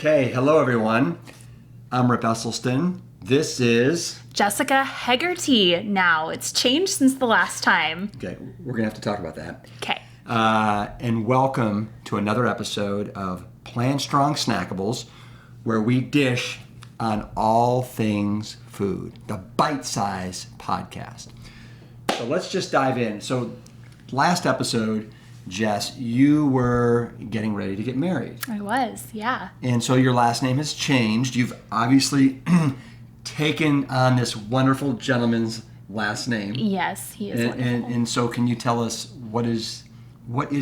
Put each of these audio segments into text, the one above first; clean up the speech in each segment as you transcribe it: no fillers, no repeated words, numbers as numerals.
Okay, hello everyone. I'm Rip Esselstyn. This is... Jessica Hegarty now. It's changed since the last time. Okay, we're going to have to talk about that. Okay. And welcome to another episode of PlantStrong Snackables, where we dish on all things food, the bite-size podcast. So let's just dive in. So last episode, Jess, you were getting ready to get married. I was, yeah. And so your last name has changed. You've obviously taken on this wonderful gentleman's last name. Yes, he is wonderful. And so can you tell us what is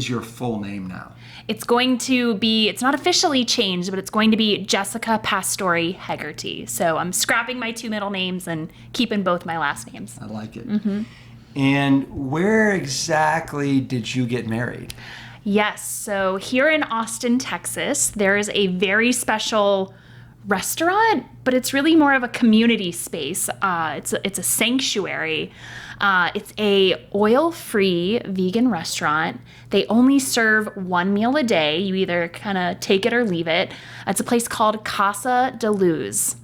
your full name now? It's going to be, it's not officially changed, but it's going to be Jessica Pastore Hegarty. So I'm scrapping my two middle names and keeping both my last names. I like it. Mm-hmm. And where exactly did you get married? Yes, so here in Austin, Texas, there is a very special restaurant, but it's really more of a community space. It's a sanctuary. It's a oil-free vegan restaurant. They only serve one meal a day. You either kind of take it or leave it. It's a place called Casa de Luz.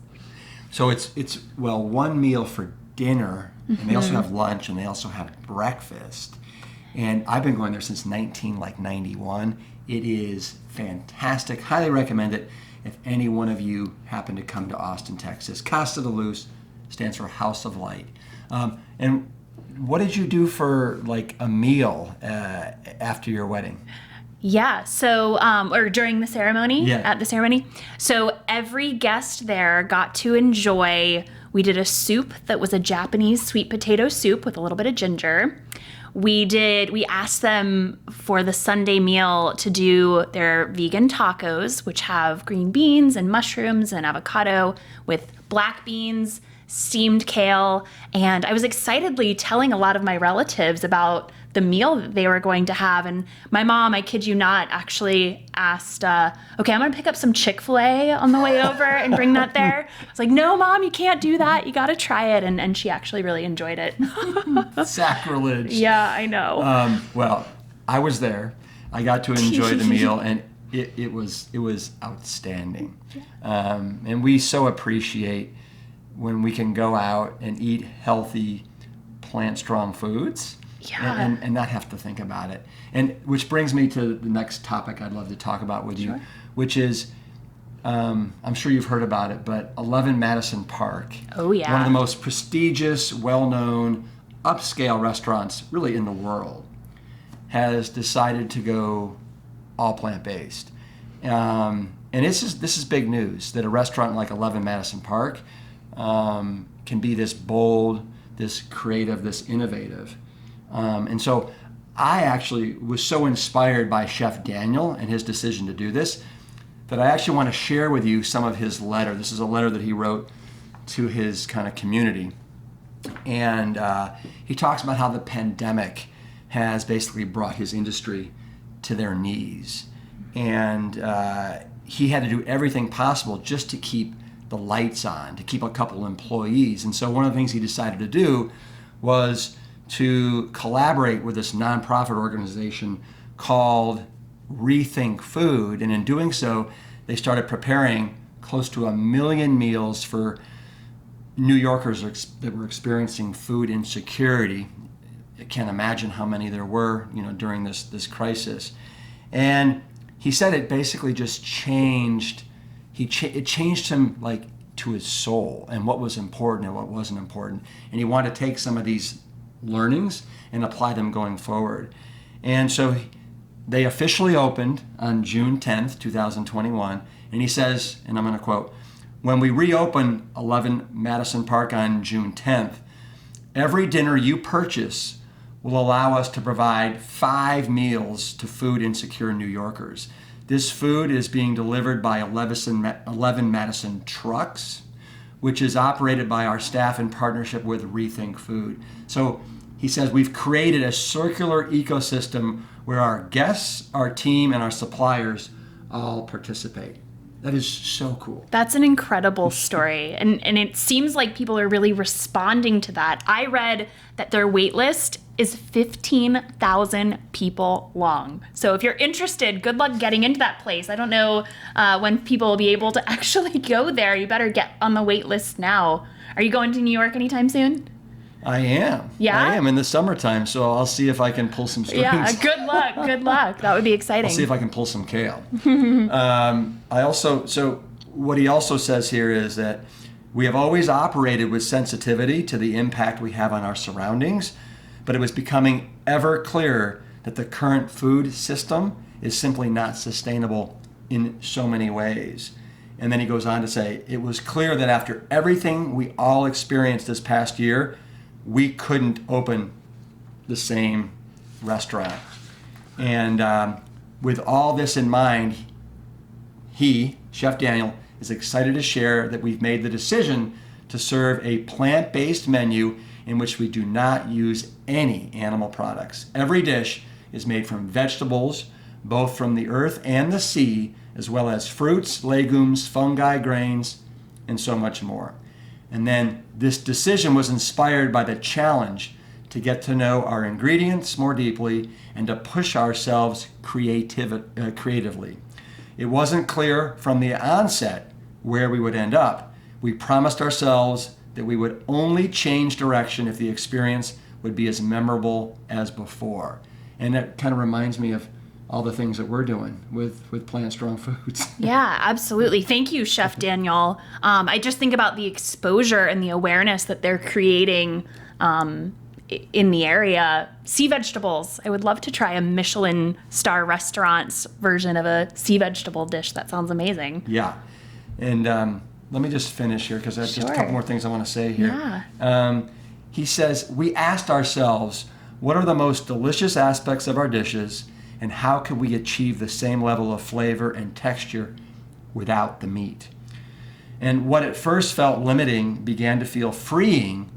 So it's one meal for dinner, and they also have lunch, and they also have breakfast. And I've been going there since 1991. It is fantastic. Highly recommend it if any one of you happen to come to Austin, Texas. Casa de Luz stands for House of Light. And what did you do for like a meal after your wedding? Yeah, so, or during the ceremony, at the ceremony. So every guest there got to enjoy, we did a soup that was a Japanese sweet potato soup with a little bit of ginger. We asked them for the Sunday meal to do their vegan tacos, which have green beans and mushrooms and avocado with black beans, steamed kale, and I was excitedly telling a lot of my relatives about the meal that they were going to have. And my mom, I kid you not, actually asked, okay, I'm going to pick up some Chick-fil-A on the way over and bring that there. I was like, no, Mom, you can't do that. You got to try it. And she actually really enjoyed it. Sacrilege. Yeah, I know. Well, I was there. I got to enjoy the meal, and it was outstanding. And we so appreciate when we can go out and eat healthy, plant-strong foods. Yeah. And not have to think about it. And which brings me to the next topic I'd love to talk about with you, which is, I'm sure you've heard about it, but 11 Madison Park. Oh, yeah. One of the most prestigious, well-known, upscale restaurants really in the world has decided to go all plant-based. And this is big news, that a restaurant like 11 Madison Park can be this bold, this creative, this innovative. And so I actually was so inspired by Chef Daniel and his decision to do this that I actually want to share with you some of his letter. This is a letter that he wrote to his kind of community. And he talks about how the pandemic has basically brought his industry to their knees. And he had to do everything possible just to keep the lights on, to keep a couple employees. And so one of the things he decided to do was to collaborate with this nonprofit organization called Rethink Food. And in doing so, they started preparing close to 1 million meals for New Yorkers that were experiencing food insecurity. I can't imagine how many there were, during this crisis. And he said it basically just changed. It changed him like to his soul and what was important and what wasn't important. And he wanted to take some of these learnings and apply them going forward. And so they officially opened on June 10th, 2021. And he says, and I'm going to quote, "When we reopen 11 Madison Park on June 10th, every dinner you purchase will allow us to provide 5 meals to food insecure New Yorkers. This food is being delivered by 11 Madison trucks, which is operated by our staff in partnership with Rethink Food." So he says we've created a circular ecosystem where our guests, our team, and our suppliers all participate. That is so cool. That's an incredible story. And it seems like people are really responding to that. I read that their wait list is 15,000 people long. So if you're interested, good luck getting into that place. I don't know when people will be able to actually go there. You better get on the wait list now. Are you going to New York anytime soon? I am. Yeah? I am in the summertime, so I'll see if I can pull some strings. Yeah, good luck. Good luck. That would be exciting. I'll see if I can pull some kale. So what he also says here is that we have always operated with sensitivity to the impact we have on our surroundings, but it was becoming ever clearer that the current food system is simply not sustainable in so many ways. And then he goes on to say, it was clear that after everything we all experienced this past year, we couldn't open the same restaurant. And with all this in mind, he, Chef Daniel, is excited to share that we've made the decision to serve a plant-based menu in which we do not use any animal products. Every dish is made from vegetables, both from the earth and the sea, as well as fruits, legumes, fungi, grains, and so much more. And then this decision was inspired by the challenge to get to know our ingredients more deeply and to push ourselves creatively. It wasn't clear from the onset where we would end up. We promised ourselves that we would only change direction if the experience would be as memorable as before. And that kind of reminds me of all the things that we're doing with PlantStrong Foods. Yeah, absolutely. Thank you, Chef Daniel. I just think about the exposure and the awareness that they're creating in the area. Sea vegetables. I would love to try a Michelin star restaurant's version of a sea vegetable dish. That sounds amazing. Yeah. And let me just finish here because there's just a couple more things I want to say here. Yeah. He says, we asked ourselves, what are the most delicious aspects of our dishes and how can we achieve the same level of flavor and texture without the meat? And what at first felt limiting began to feel freeing,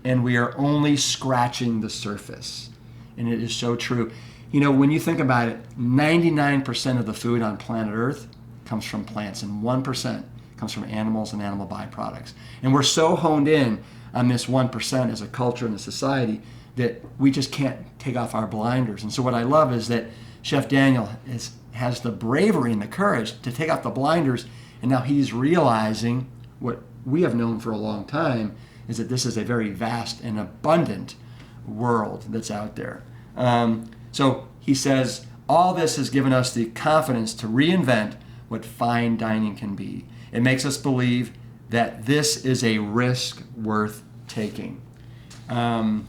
and we are only scratching the surface. And it is so true. You know, when you think about it, 99% of the food on planet Earth comes from plants, and 1% comes from animals and animal byproducts. And we're so honed in on this 1% as a culture and a society that we just can't take off our blinders. And so what I love is that Chef Daniel has the bravery and the courage to take off the blinders, and now he's realizing what we have known for a long time, is that this is a very vast and abundant world that's out there. So he says, all this has given us the confidence to reinvent what fine dining can be. It makes us believe that this is a risk worth taking. And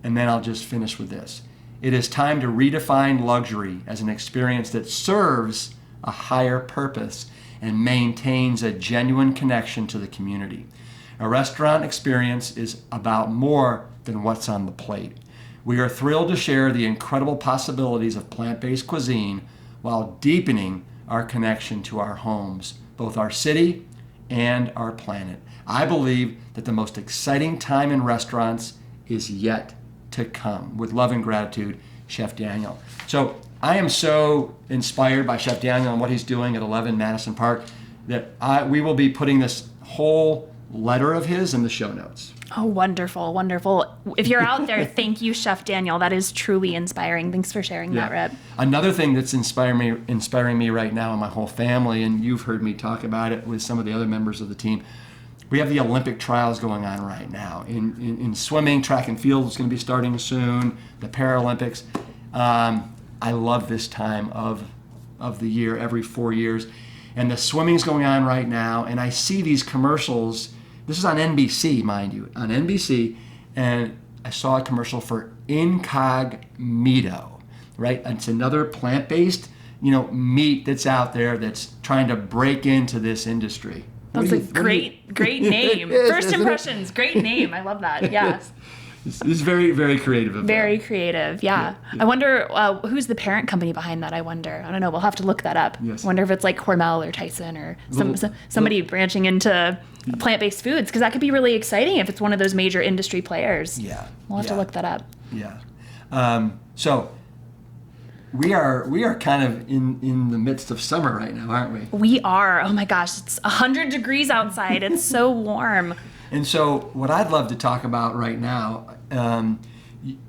then I'll just finish with this. It is time to redefine luxury as an experience that serves a higher purpose and maintains a genuine connection to the community. A restaurant experience is about more than what's on the plate. We are thrilled to share the incredible possibilities of plant-based cuisine while deepening our connection to our homes, both our city and our planet. I believe that the most exciting time in restaurants is yet to come. With love and gratitude, Chef Daniel. So I am so inspired by Chef Daniel and what he's doing at 11 Madison Park that we will be putting this whole letter of his in the show notes. Oh, wonderful, wonderful. If you're out there, thank you, Chef Daniel. That is truly inspiring. Thanks for sharing that, Reb. Another thing that's inspiring me right now and my whole family, and you've heard me talk about it with some of the other members of the team, we have the Olympic trials going on right now. In swimming, track and field is going to be starting soon, the Paralympics. I love this time of the year, every 4 years. And the swimming's going on right now, and I see these commercials. This is on NBC, mind you, on NBC, and I saw a commercial for Incognito, right? It's another plant-based, meat that's out there that's trying to break into this industry. That's a great name. First impressions, great name. I love that. Yeah. This is very, very creative. Very creative, yeah. I wonder who's the parent company behind that, I wonder. I don't know. We'll have to look that up. Yes. I wonder if it's like Hormel or Tyson or somebody branching into plant-based foods, because that could be really exciting if it's one of those major industry players. Yeah. We'll have to look that up. Yeah. So we are kind of in the midst of summer right now, aren't we? We are. Oh my gosh, it's 100 degrees outside. It's so warm. And so what I'd love to talk about right now,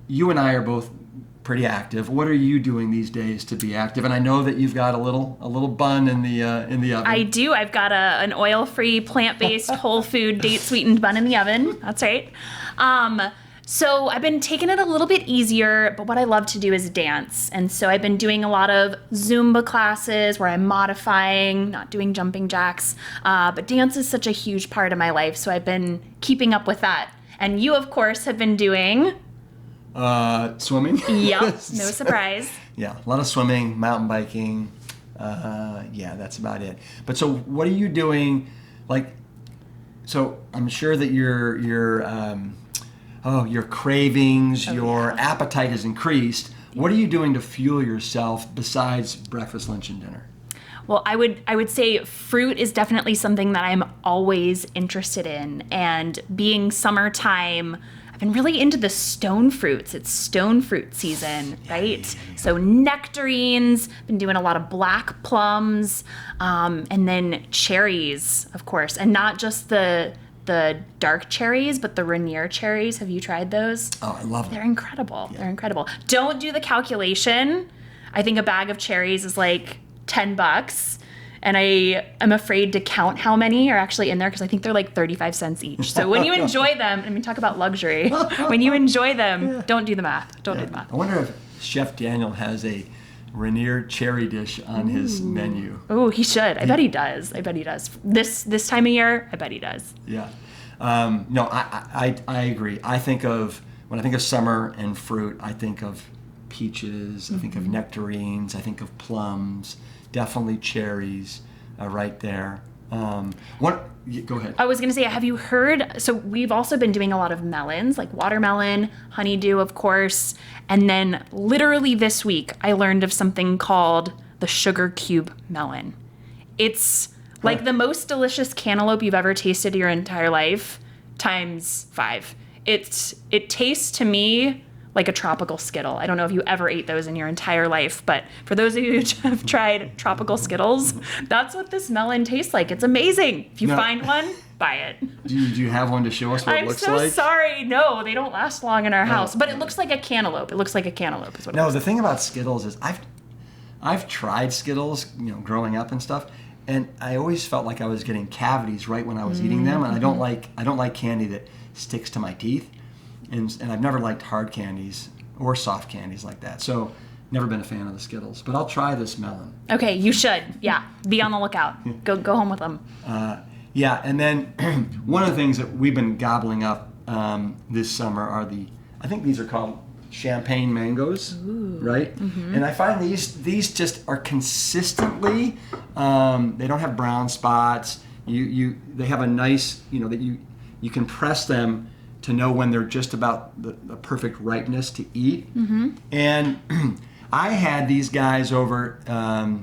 you and I are both pretty active. What are you doing these days to be active? And I know that you've got a little bun in the oven. I do. I've got an oil-free, plant-based, whole food, date-sweetened bun in the oven. That's right. So I've been taking it a little bit easier, but what I love to do is dance. And so I've been doing a lot of Zumba classes where I'm modifying, not doing jumping jacks. But dance is such a huge part of my life, so I've been keeping up with that. And you, of course, have been doing... Swimming. Yep, no surprise. Yeah, a lot of swimming, mountain biking. Yeah, that's about it. But so what are you doing? So I'm sure that your cravings, your appetite has increased. What are you doing to fuel yourself besides breakfast, lunch, and dinner? Well, I would say fruit is definitely something that I'm always interested in. And being summertime, I've been really into the stone fruits. It's stone fruit season, right? Yeah. So nectarines, been doing a lot of black plums, and then cherries, of course. And not just the dark cherries, but the Rainier cherries. Have you tried those? Oh, I love them. They're incredible. Yeah. They're incredible. Don't do the calculation. I think a bag of cherries is like $10. And I am afraid to count how many are actually in there because I think they're like 35 cents each. So when you enjoy them, I mean, talk about luxury. When you enjoy them, don't do the math. Don't do the math. I wonder if Chef Daniel has a Rainier cherry dish on his menu. Oh, he should. I bet he does. This time of year, I bet he does. Yeah. No, I agree. When I think of summer and fruit, I think of peaches, I think of nectarines, I think of plums, definitely cherries right there. Go ahead. I was going to say, have you heard, so we've also been doing a lot of melons, like watermelon, honeydew, of course. And then literally this week, I learned of something called the sugar cube melon. It's like the most delicious cantaloupe you've ever tasted your entire life times 5. It tastes to me like a tropical Skittle. I don't know if you ever ate those in your entire life, but for those of you who have tried tropical Skittles, that's what this melon tastes like. It's amazing. If you find one, buy it. Do you have one to show us what it looks like? I'm so sorry. No, they don't last long in our house, but it looks like a cantaloupe. It looks like a cantaloupe is what it looks like. No, the thing about Skittles is I've tried Skittles, growing up and stuff, and I always felt like I was getting cavities right when I was eating them, and I don't like candy that sticks to my teeth. And I've never liked hard candies or soft candies like that. So never been a fan of the Skittles. But I'll try this melon. Okay, you should. Yeah, be on the lookout. Go home with them. Yeah, and then one of the things that we've been gobbling up this summer are I think these are called champagne mangoes. Ooh. Right? Mm-hmm. And I find these just are consistently, they don't have brown spots. They have a nice, that you can press them to know when they're just about the perfect ripeness to eat. Mm-hmm. And I had these guys over,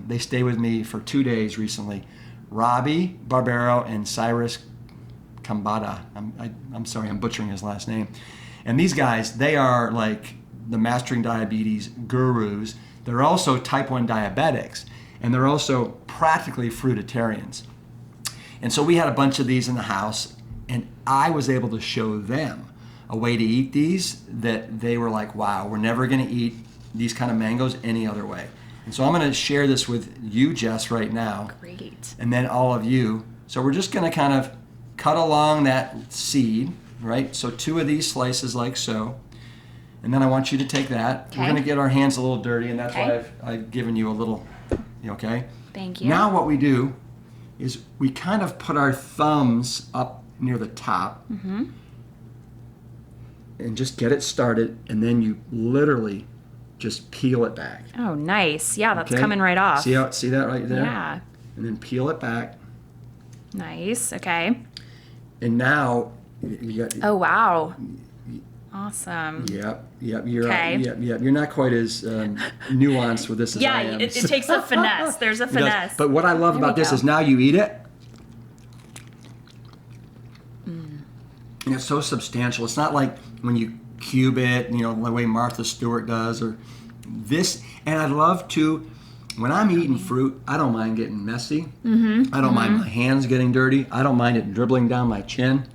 they stayed with me for 2 days recently, Robbie Barbero and Cyrus Kambada. I'm sorry, I'm butchering his last name. And these guys, they are like the mastering diabetes gurus. They're also type 1 diabetics, and they're also practically fruitarians. And so we had a bunch of these in the house, and I was able to show them a way to eat these that they were like, wow, we're never going to eat these kind of mangoes any other way. And so I'm going to share this with you, Jess, right now. Great. And then all of you. So we're just going to kind of cut along that seed, right? So 2 of these slices like so. And then I want you to take that. Okay. We're going to get our hands a little dirty, and that's why I've given you a little, okay? Thank you. Now what we do is we kind of put our thumbs up near the top, and just get it started, and then you literally just peel it back. Oh, nice. Yeah, that's coming right off. See that right there? Yeah. And then peel it back. Nice. Okay. And now you got. Oh, wow. Awesome. Yep. You're not quite as nuanced with this as I am. Yeah, it takes a finesse. There's a finesse. But what I love about this is now you eat it. And it's so substantial. It's not like when you cube it, the way Martha Stewart does, or this, and I love to, when I'm eating fruit, I don't mind getting messy. I don't mind my hands getting dirty. I don't mind it dribbling down my chin.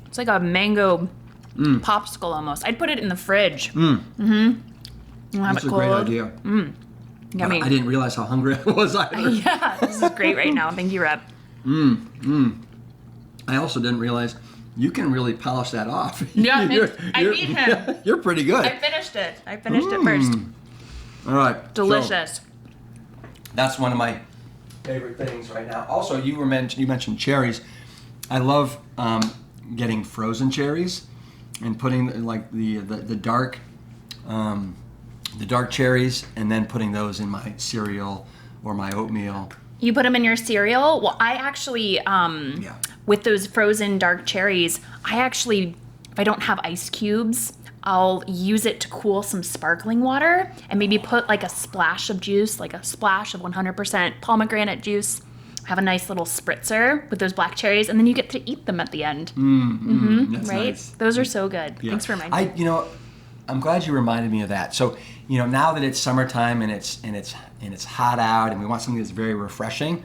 It's like a mango popsicle almost. I'd put it in the fridge. Have That's it a cold. great idea. Yummy. I didn't realize how hungry I was either. Yeah, this is great right now. Thank you, Rep. I also didn't realize you can really polish that off. Yeah, I beat him. You're pretty good. I finished it. It first. All right. Delicious. So, that's one of my favorite things right now. Also, you mentioned cherries. I love getting frozen cherries and putting like the dark cherries, and then putting those in my cereal or my oatmeal. You put them in your cereal? Well, I actually, with those frozen dark cherries, if I don't have ice cubes, I'll use it to cool some sparkling water and maybe put like a splash of juice, like a splash of 100% pomegranate juice. Have a nice little spritzer with those black cherries, and then you get to eat them at the end. That's right? nice. Those are so good. Yeah. Thanks for reminding me. I'm glad you reminded me of that. So, now that it's summertime and it's hot out, and we want something that's very refreshing,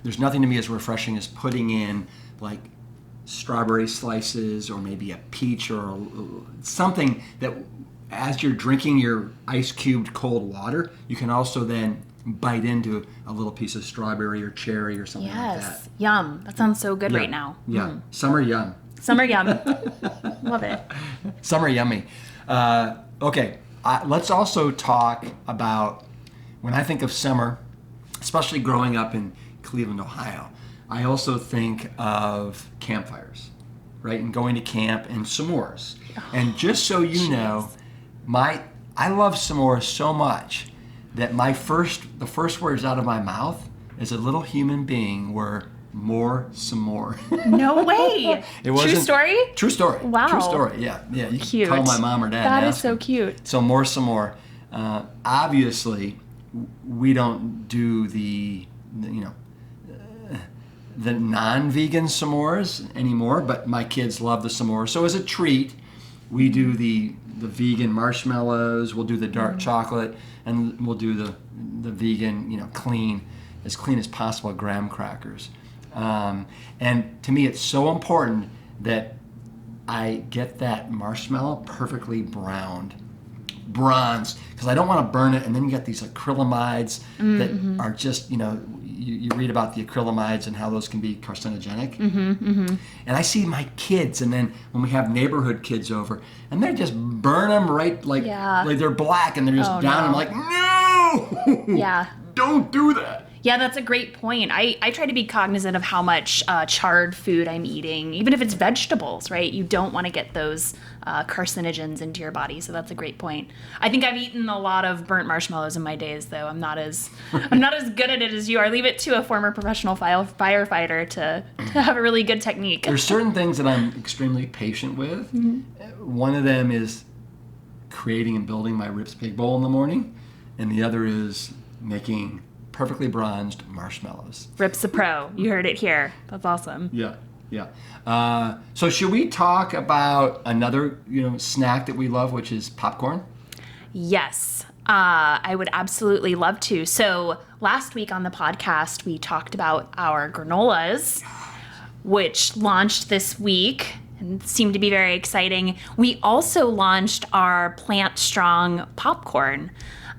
there's nothing to me as refreshing as putting in like strawberry slices or maybe a peach or something that, as you're drinking your ice cubed cold water, you can also then bite into a little piece of strawberry or cherry or something like that. Yes. Yum. That sounds so good right now. Yeah. Summer yum. Summer yum. Love it. Summer yummy. Okay. Let's also talk about, when I think of summer, especially growing up in Cleveland, Ohio, I also think of campfires, right? And going to camp and s'mores. And just so you know, I love s'mores so much that the first words out of my mouth as a little human being were more s'more. No way. True story? True story. Wow. True story. Yeah. You Cute. can call my mom or dad. That and is ask so them. cute. So more s'more. Obviously, we don't do the non-vegan s'mores anymore, but my kids love the s'mores. So as a treat, we do the vegan marshmallows, we'll do the dark chocolate, and we'll do the vegan, clean as possible graham crackers. And to me, it's so important that I get that marshmallow perfectly bronzed, because I don't want to burn it, and then you get these acrylamides that are just, you read about the acrylamides and how those can be carcinogenic. And I see my kids, and then when we have neighborhood kids over, and they just burn them right, like they're black, and they're just down. No. I'm like, no! Yeah. Don't do that. Yeah, that's a great point. I try to be cognizant of how much charred food I'm eating, even if it's vegetables, right? You don't want to get those carcinogens into your body, so that's a great point. I think I've eaten a lot of burnt marshmallows in my days, though. I'm not as good at it as you are. Leave it to a former professional firefighter to have a really good technique. There's certain things that I'm extremely patient with. One of them is creating and building my Rips Pig Bowl in the morning, and the other is making perfectly bronzed marshmallows. Rip's a pro. You heard it here. That's awesome. Yeah. So should we talk about another, snack that we love, which is popcorn? Yes. I would absolutely love to. So last week on the podcast, we talked about our granolas, which launched this week and seemed to be very exciting. We also launched our PlantStrong popcorn.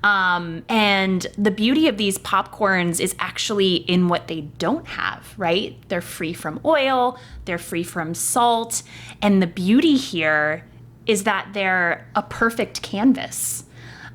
And the beauty of these popcorns is actually in what they don't have, right? They're free from oil, they're free from salt, and the beauty here is that they're a perfect canvas.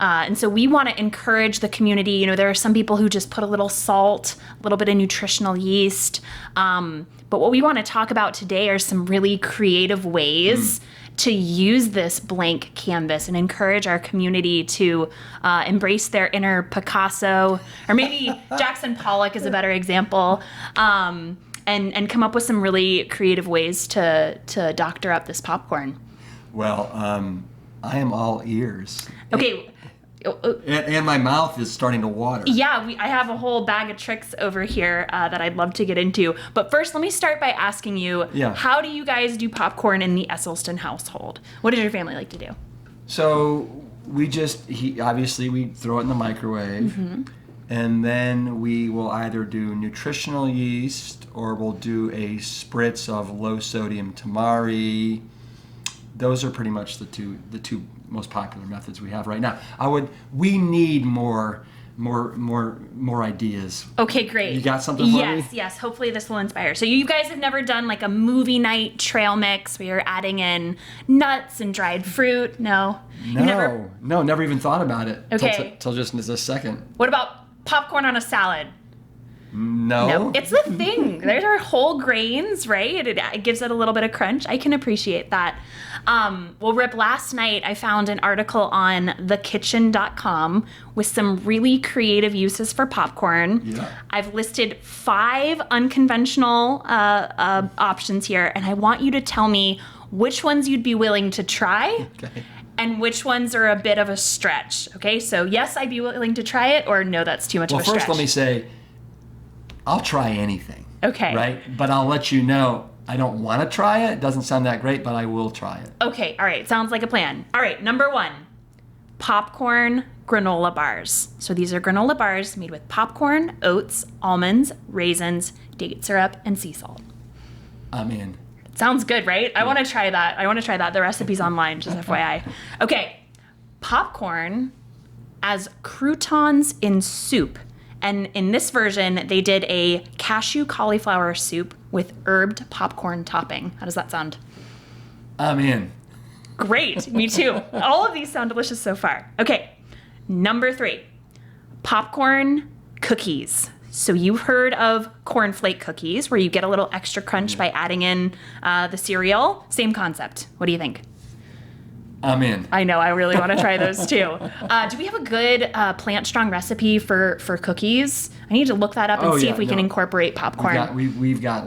And so we want to encourage the community. There are some people who just put a little salt, a little bit of nutritional yeast. But what we want to talk about today are some really creative ways to use this blank canvas and encourage our community to embrace their inner Picasso, or maybe Jackson Pollock is a better example, and come up with some really creative ways to doctor up this popcorn. Well, I am all ears. Okay. And my mouth is starting to water. Yeah, I have a whole bag of tricks over here that I'd love to get into. But first, let me start by asking you, how do you guys do popcorn in the Esselstyn household? What does your family like to do? So obviously we throw it in the microwave, and then we will either do nutritional yeast or we'll do a spritz of low sodium tamari. Those are pretty much the two most popular methods we have right now. We need more ideas. Okay, great. You got something for me? Yes. Hopefully this will inspire. So you guys have never done like a movie night trail mix where you're adding in nuts and dried fruit? No. Never even thought about it. Okay. Till just a second. What about popcorn on a salad? No. It's the thing. There's our whole grains, right? It gives it a little bit of crunch. I can appreciate that. Well, Rip, last night I found an article on thekitchen.com with some really creative uses for popcorn. Yeah. I've listed 5 unconventional options here, and I want you to tell me which ones you'd be willing to try. Okay. And which ones are a bit of a stretch. Okay, so yes, I'd be willing to try it, or no, that's too much of a stretch. Well, first let me say, I'll try anything. Okay. Right? But I'll let you know, I don't want to try it. It doesn't sound that great, but I will try it. Okay, all right, sounds like a plan. All right, number 1, popcorn granola bars. So these are granola bars made with popcorn, oats, almonds, raisins, date syrup, and sea salt. I'm in. Sounds good, right? I want to try that. The recipe's online, just FYI. Okay, popcorn as croutons in soup. And in this version, they did a cashew cauliflower soup with herbed popcorn topping. How does that sound? I'm in. Great, me too. All of these sound delicious so far. Okay, number 3, popcorn cookies. So you heard of cornflake cookies where you get a little extra crunch by adding in the cereal. Same concept. What do you think? I'm in. I know, I really want to try those too. Do we have a good PlantStrong recipe for cookies? I need to look that up and see if we can incorporate popcorn. We've got,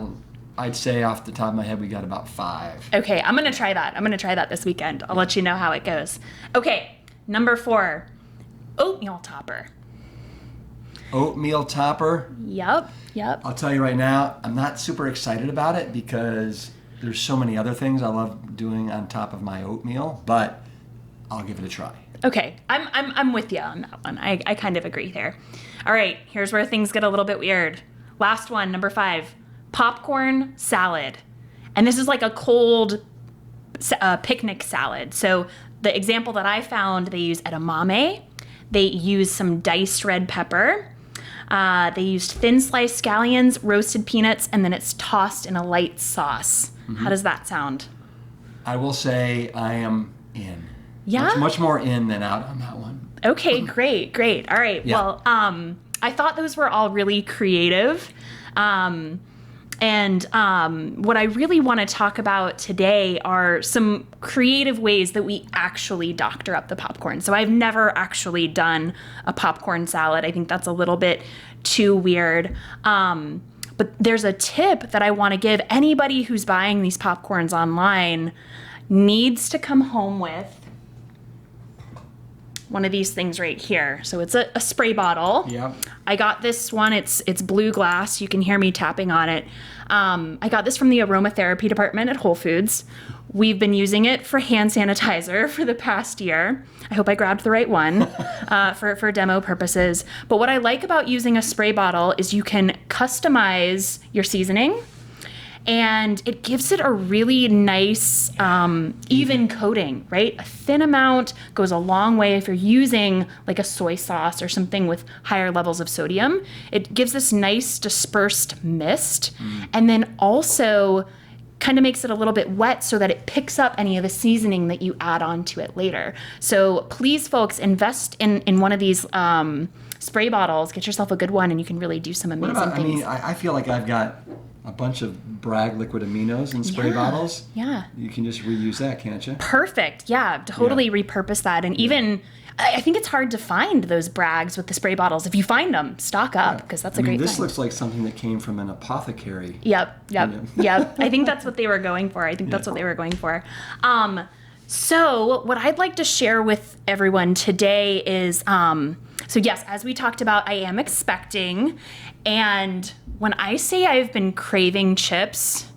I'd say off the top of my head, we got about 5. Okay, I'm going to try that this weekend. I'll let you know how it goes. Okay, number 4, oatmeal topper. Oatmeal topper? Yep. I'll tell you right now, I'm not super excited about it because there's so many other things I love doing on top of my oatmeal, but I'll give it a try. Okay, I'm with you on that one. I kind of agree there. All right, here's where things get a little bit weird. Last one, number 5, popcorn salad. And this is like a cold picnic salad. So the example that I found, they use edamame. They use some diced red pepper. They used thin sliced scallions, roasted peanuts, and then it's tossed in a light sauce. Mm-hmm. How does that sound? I will say I am in. Yeah? Much more in than out on that one. Okay, great. All right. Yeah. Well, I thought those were all really creative. And what I really want to talk about today are some creative ways that we actually doctor up the popcorn. So I've never actually done a popcorn salad. I think that's a little bit too weird. But there's a tip that I want to give anybody who's buying these popcorns online needs to come home with one of these things right here. So it's a spray bottle. Yeah. I got this one. It's blue glass. You can hear me tapping on it. I got this from the aromatherapy department at Whole Foods. We've been using it for hand sanitizer for the past year. I hope I grabbed the right one for demo purposes. But what I like about using a spray bottle is you can customize your seasoning, and it gives it a really nice, even coating, right? A thin amount goes a long way if you're using like a soy sauce or something with higher levels of sodium. It gives this nice dispersed mist, and then also kind of makes it a little bit wet so that it picks up any of the seasoning that you add on to it later. So please, folks, invest in one of these spray bottles. Get yourself a good one, and you can really do some amazing things. I mean, I feel like I've got a bunch of Bragg liquid aminos in spray bottles. Yeah. You can just reuse that, can't you? Perfect. Yeah, totally repurpose that. And even, I think it's hard to find those Braggs with the spray bottles. If you find them, stock up, because that's a great thing. This looks like something that came from an apothecary. Yep. I think that's what they were going for. So what I'd like to share with everyone today is, so yes, as we talked about, I am expecting, and when I say I've been craving chips,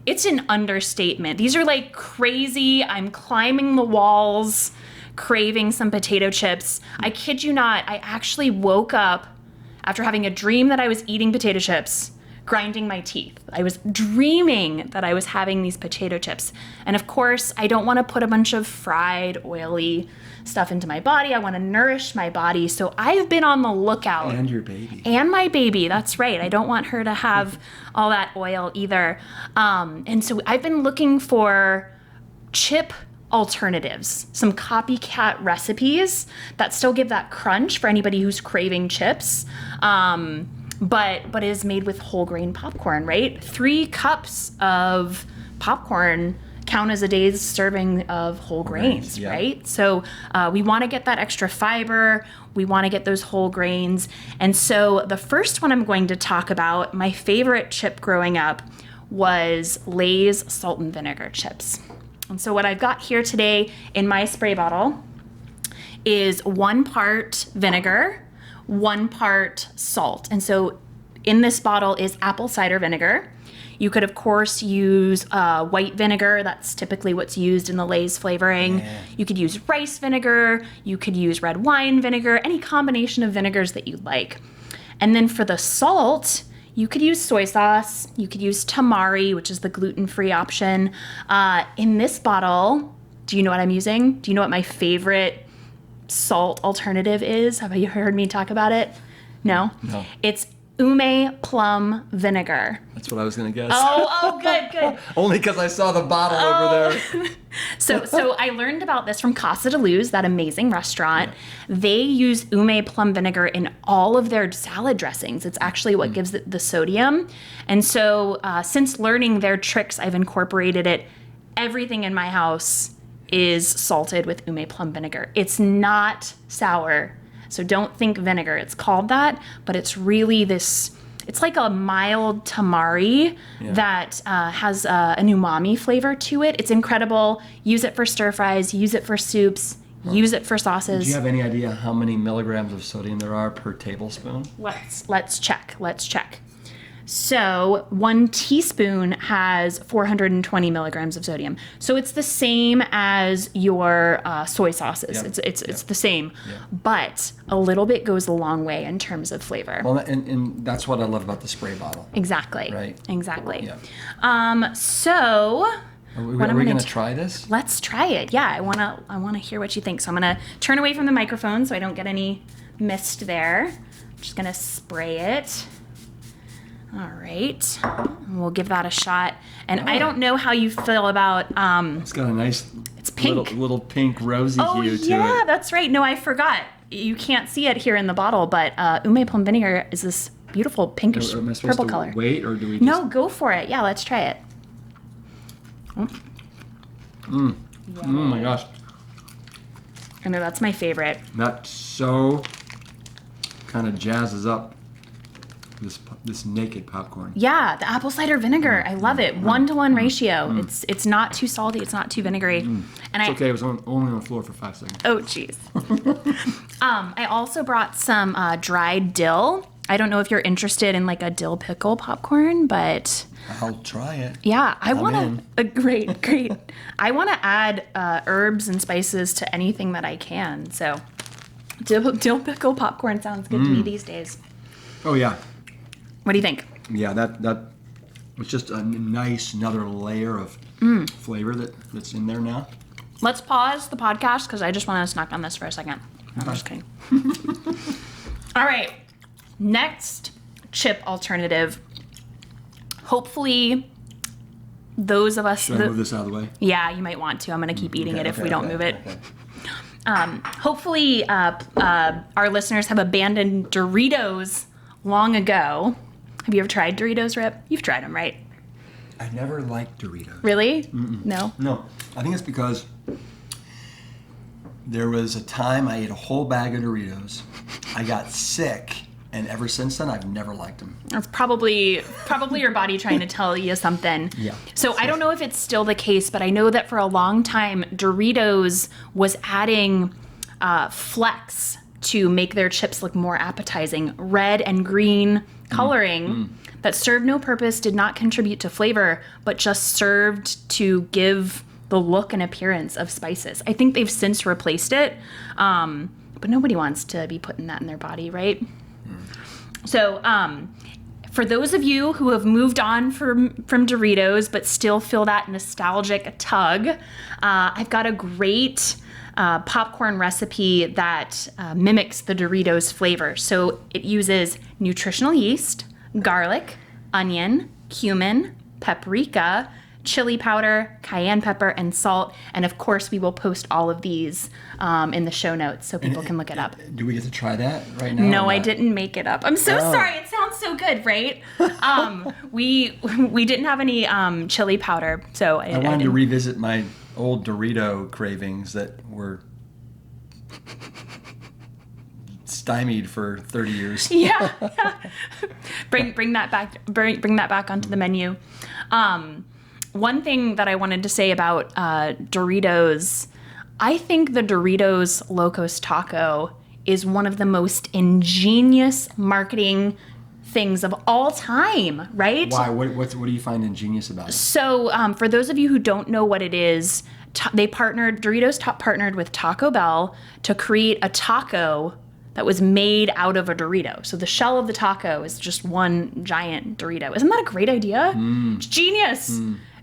it's an understatement. These are like crazy, I'm climbing the walls craving some potato chips. I kid you not, I actually woke up after having a dream that I was eating potato chips, grinding my teeth. I was dreaming that I was having these potato chips. And of course, I don't want to put a bunch of fried, oily stuff into my body. I want to nourish my body. So I've been on the lookout. And your baby. And my baby. That's right. I don't want her to have all that oil either. And so I've been looking for chip alternatives, some copycat recipes that still give that crunch for anybody who's craving chips. But is made with whole grain popcorn, right? 3 cups of popcorn count as a day's serving of whole grains, yeah. right? So we want to get that extra fiber. We want to get those whole grains. And so the first one I'm going to talk about, my favorite chip growing up, was Lay's salt and vinegar chips. And so what I've got here today in my spray bottle is 1 part vinegar, 1 part salt. And so in this bottle is apple cider vinegar. You could, of course, use white vinegar. That's typically what's used in the Lay's flavoring. Yeah. You could use rice vinegar. You could use red wine vinegar, any combination of vinegars that you like. And then for the salt, you could use soy sauce. You could use tamari, which is the gluten-free option. In this bottle, do you know what I'm using? Do you know what my favorite salt alternative is? Have you heard me talk about it? No? No. It's ume plum vinegar. That's what I was going to guess. Oh, good. Only because I saw the bottle over there. So I learned about this from Casa de Luz, that amazing restaurant. Yeah. They use ume plum vinegar in all of their salad dressings. It's actually what gives it the sodium. And so since learning their tricks, I've incorporated it. Everything in my house is salted with ume plum vinegar. It's not sour. So don't think vinegar. It's called that, but it's really this, it's like a mild tamari that has an umami flavor to it. It's incredible. Use it for stir fries, use it for soups, use it for sauces. Do you have any idea how many milligrams of sodium there are per tablespoon? Let's check. So 1 teaspoon has 420 milligrams of sodium. So it's the same as your soy sauces. Yep. It's the same, Yep. but a little bit goes a long way in terms of flavor. Well, and that's what I love about the spray bottle. Exactly. Right. Exactly. Yeah. So Are we going to try this? Let's try it. Yeah, I wanna hear what you think. So I'm gonna turn away from the microphone so I don't get any mist there. I'm just gonna spray it. All right, we'll give that a shot. And I don't know how you feel about. It's got a nice. It's pink. Little pink rosy hue to it. Oh yeah, that's right. No, I forgot. You can't see it here in the bottle, but ume plum vinegar is this beautiful pinkish Am I supposed purple to color. wait, or do we? Just... No, go for it. Yeah, let's try it. Oh my gosh. I know that's my favorite. That so kind of jazzes up this naked popcorn. Yeah, the apple cider vinegar. I love it. 1-to-1 ratio. It's not too salty. It's not too vinegary. And It's okay. It was only on the floor for 5 seconds. Oh, jeez. I also brought some dried dill. I don't know if you're interested in like a dill pickle popcorn, but I'll try it. yeah, I want to. Great. I want to add herbs and spices to anything that I can. So dill pickle popcorn sounds good to me these days. Oh yeah. What do you think? Yeah, that was just a nice another layer of flavor that's in there now. Let's pause the podcast because I just want to snack on this for a second. I'm just kidding. All right. Next chip alternative. Hopefully, those of us. Should I move this out of the way? Yeah, you might want to. I'm going to keep eating it if we don't move it. Okay. Hopefully, our listeners have abandoned Doritos long ago. Have you ever tried Doritos, Rip? You've tried them, right? I never liked Doritos. Really? No? No. I think it's because there was a time I ate a whole bag of Doritos. I got sick, and ever since then, I've never liked them. That's probably your body trying to tell you something. Yeah. So I don't know if it's still the case, but I know that for a long time, Doritos was adding flecks to make their chips look more appetizing. Red and green coloring that served no purpose, did not contribute to flavor, but just served to give the look and appearance of spices. I think they've since replaced it, but nobody wants to be putting that in their body, right? So for those of you who have moved on from Doritos but still feel that nostalgic tug, I've got a great popcorn recipe that mimics the Doritos flavor. So it uses nutritional yeast, garlic, onion, cumin, paprika, chili powder, cayenne pepper, and salt. And of course, we will post all of these in the show notes so people can look it up. Do we get to try that right now? No, I didn't make it up. I'm so sorry. It sounds so good, right? We didn't have any chili powder, so I wanted to revisit my old Dorito cravings that were stymied for 30 years. Yeah. Bring that back. Bring that back onto the menu. One thing that I wanted to say about Doritos, I think the Doritos Locos Taco is one of the most ingenious marketing things of all time, right? Why? What do you find ingenious about it? So for those of you who don't know what it is, Doritos partnered with Taco Bell to create a taco that was made out of a Dorito. So the shell of the taco is just one giant Dorito. Isn't that a great idea? It's genius.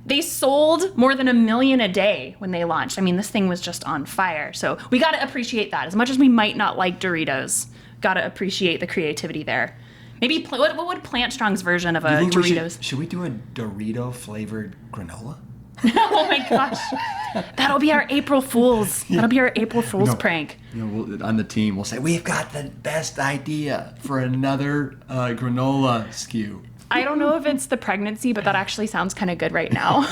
They sold more than 1 million a day when they launched. I mean, this thing was just on fire. So we got to appreciate that. As much as we might not like Doritos, got to appreciate the creativity there. Maybe, what would PlantStrong's version of a Doritos? Should we do a Dorito-flavored granola? Oh my gosh. That'll be our April Fool's. That'll be our April Fool's prank. On the team, we'll say, we've got the best idea for another granola SKU. I don't know if it's the pregnancy, but that actually sounds kind of good right now.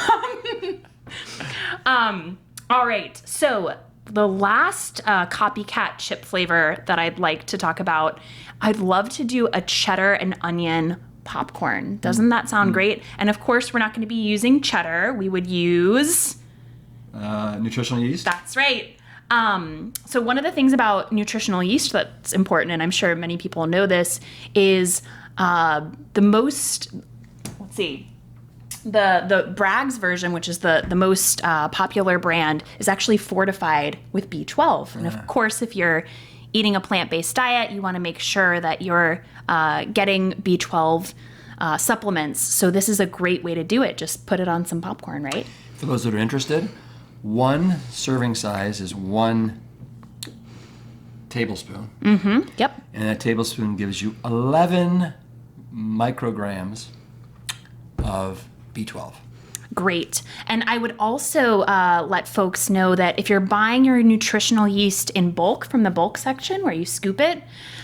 All right. So the last copycat chip flavor that I'd like to talk about, I'd love to do a cheddar and onion popcorn. Doesn't that sound great? And of course, we're not going to be using cheddar. We would use... nutritional yeast? That's right. So one of the things about nutritional yeast that's important, and I'm sure many people know this, is the Bragg's version, which is the most popular brand, is actually fortified with B12. And of course, if you're eating a plant-based diet, you want to make sure that you're getting B12 supplements. So this is a great way to do it. Just put it on some popcorn, right? For those that are interested, one serving size is 1 tablespoon. Mm-hmm. Yep. And that tablespoon gives you 11 micrograms of B12. Great. And I would also let folks know that if you're buying your nutritional yeast in bulk from the bulk section where you scoop it,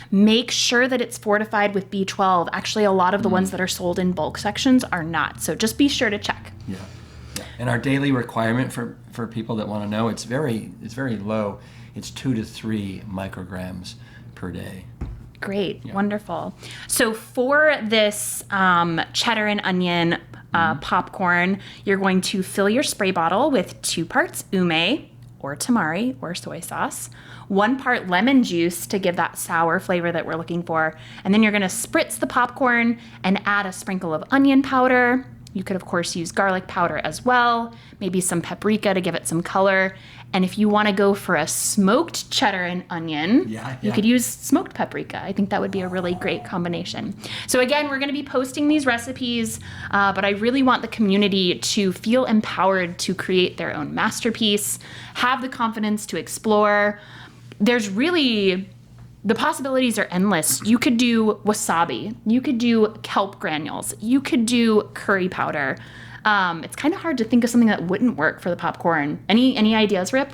make sure that it's fortified with B12. Actually, a lot of the ones that are sold in bulk sections are not. So just be sure to check. Yeah. And our daily requirement for people that want to know, it's very low. It's 2 to 3 micrograms per day. Great. Yeah. Wonderful. So for this cheddar and onion popcorn, you're going to fill your spray bottle with 2 parts ume or tamari or soy sauce, 1 part lemon juice to give that sour flavor that we're looking for, and then you're going to spritz the popcorn and add a sprinkle of onion powder. You could, of course, use garlic powder as well, maybe some paprika to give it some color. And if you want to go for a smoked cheddar and onion, you could use smoked paprika. I think that would be a really great combination. So again, we're going to be posting these recipes, but I really want the community to feel empowered to create their own masterpiece, have the confidence to explore. There's really... The possibilities are endless. You could do wasabi. You could do kelp granules. You could do curry powder. It's kind of hard to think of something that wouldn't work for the popcorn. Any ideas, Rip?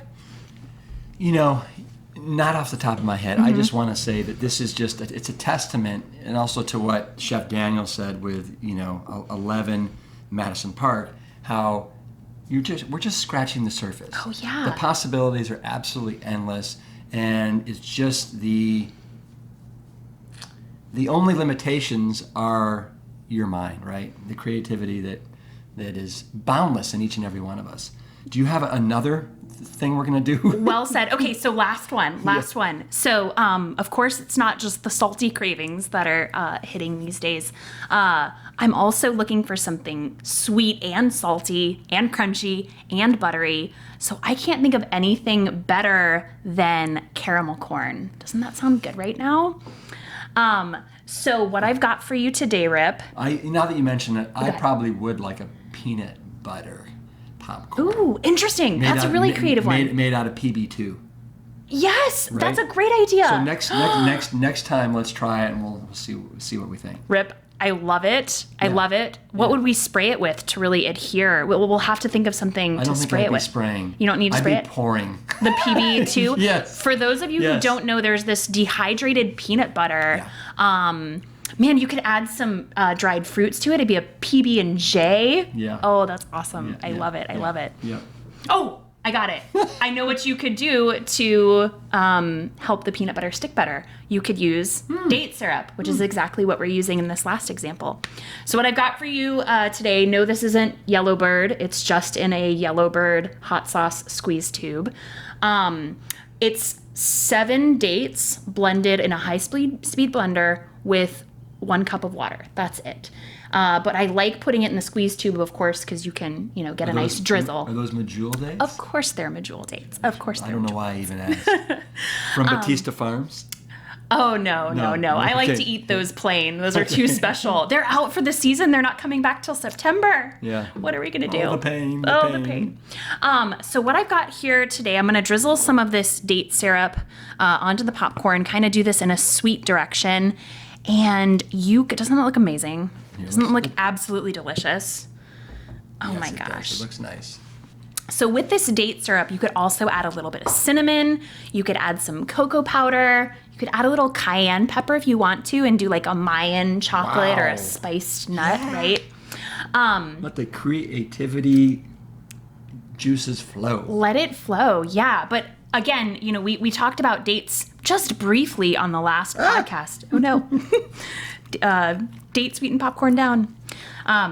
Not off the top of my head. I just want to say that this is just, it's a testament, and also to what Chef Daniel said with, 11 Madison Park, how we're just scratching the surface. Oh, yeah. The possibilities are absolutely endless. And it's just the only limitations are your mind, right? The creativity that is boundless in each and every one of us. Do you have another thing we're going to do? Well said. Okay, so last one. So, of course, it's not just the salty cravings that are hitting these days. I'm also looking for something sweet and salty and crunchy and buttery. So I can't think of anything better than caramel corn. Doesn't that sound good right now? So what I've got for you today, Rip. Now that you mention it, I probably would like a peanut butter popcorn. Ooh, interesting. That's a really creative one. Made out of PB2. Yes, right? That's a great idea. So next time, let's try it and we'll see what we think. Rip, I love it. I love it. What would we spray it with to really adhere? We'll have to think of something to spray it with. Spraying. You don't need to spray it? I'd be pouring. The PB2? Yes. For those of you who don't know, there's this dehydrated peanut butter. Yeah. Man, you could add some dried fruits to it. It'd be a PB&J. Yeah. Oh, that's awesome. I love it. I love it. Yeah. Oh, I got it. I know what you could do to help the peanut butter stick better. You could use date syrup, which is exactly what we're using in this last example. So what I've got for you today, no, this isn't Yellowbird. It's just in a Yellowbird hot sauce squeeze tube. It's 7 dates blended in a high-speed blender with 1 cup of water. That's it. But I like putting it in the squeeze tube, of course, because you can, get a nice drizzle. Are those medjool dates? Of course they're medjool dates. Of course they're I don't know why I even asked. From Batista Farms? Oh, no. I like to eat those plain. Those are too special. They're out for the season. They're not coming back till September. Yeah. What are we going to do? The pain. The pain. So what I've got here today, I'm going to drizzle some of this date syrup onto the popcorn, kind of do this in a sweet direction. And doesn't that look amazing? Doesn't it look absolutely delicious? Oh my gosh. It looks nice. So with this date syrup, you could also add a little bit of cinnamon. You could add some cocoa powder. You could add a little cayenne pepper if you want to and do like a Mayan chocolate or a spiced nut, right? Let the creativity juices flow. Let it flow, yeah. But again, we talked about dates just briefly on the last podcast. Oh no. Date sweetened popcorn down.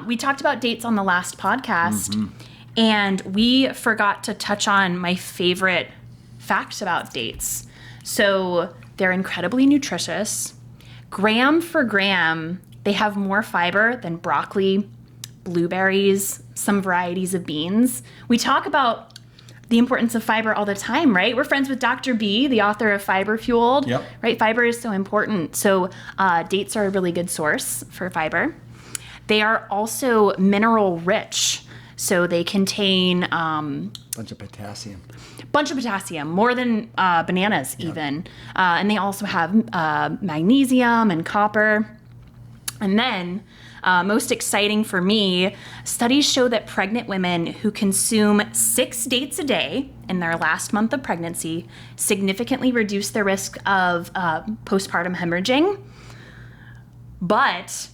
We talked about dates on the last podcast, and we forgot to touch on my favorite fact about dates. So they're incredibly nutritious. Gram for gram, they have more fiber than broccoli, blueberries, some varieties of beans. We talk about the importance of fiber all the time, right? We're friends with Dr. B, the author of Fiber Fueled, right? Fiber is so important. So dates are a really good source for fiber. They are also mineral rich. So they contain bunch of potassium. More than bananas even. And they also have magnesium and copper. And then most exciting for me, studies show that pregnant women who consume 6 dates a day in their last month of pregnancy significantly reduce their risk of postpartum hemorrhaging. But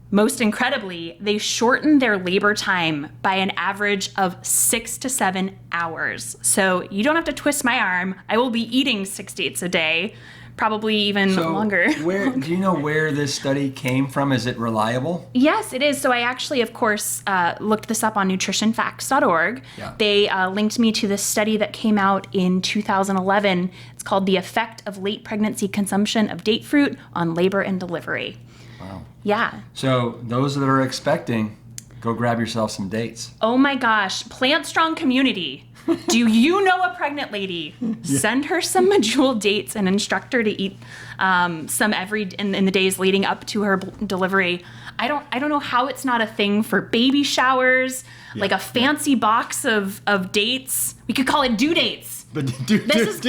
most incredibly, they shorten their labor time by an average of 6 to 7 hours. So you don't have to twist my arm. I will be eating 6 dates a day. Probably even longer. Do you know where this study came from? Is it reliable? Yes, it is. So I actually, of course, looked this up on nutritionfacts.org. Yeah. They linked me to this study that came out in 2011. It's called The Effect of Late Pregnancy Consumption of Date Fruit on Labor and Delivery. Wow. Yeah. So those that are expecting, go grab yourself some dates. Oh my gosh. PlantStrong community. Do you know a pregnant lady? Send her some medjool dates and instruct her to eat some in the days leading up to her delivery. I don't know how it's not a thing for baby showers, like a fancy box of dates. We could call it due dates. But this is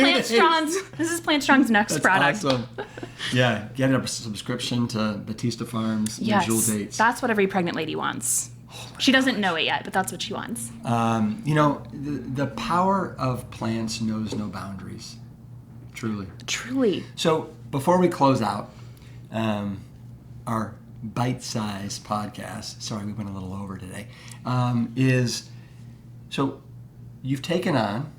PlantStrong's next product. That's awesome. Yeah, get a subscription to Batista Farms medjool dates. That's what every pregnant lady wants. She doesn't know it yet, but that's what she wants. The power of plants knows no boundaries. Truly. Truly. So before we close out our bite-sized podcast, sorry we went a little over today, so you've taken on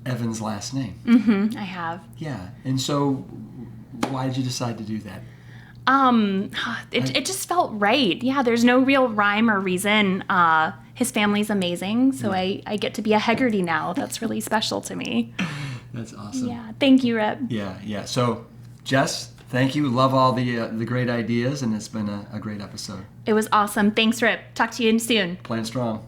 Evan's last name. Mm-hmm, I have. Yeah. And so why did you decide to do that? It just felt right. Yeah, there's no real rhyme or reason. his family's amazing. So I get to be a Hegarty now. That's really special to me. That's awesome. Yeah. Thank you, Rip. Yeah. So, Jess, thank you. Love all the great ideas, and it's been a great episode. It was awesome. Thanks, Rip. Talk to you soon. Plant strong.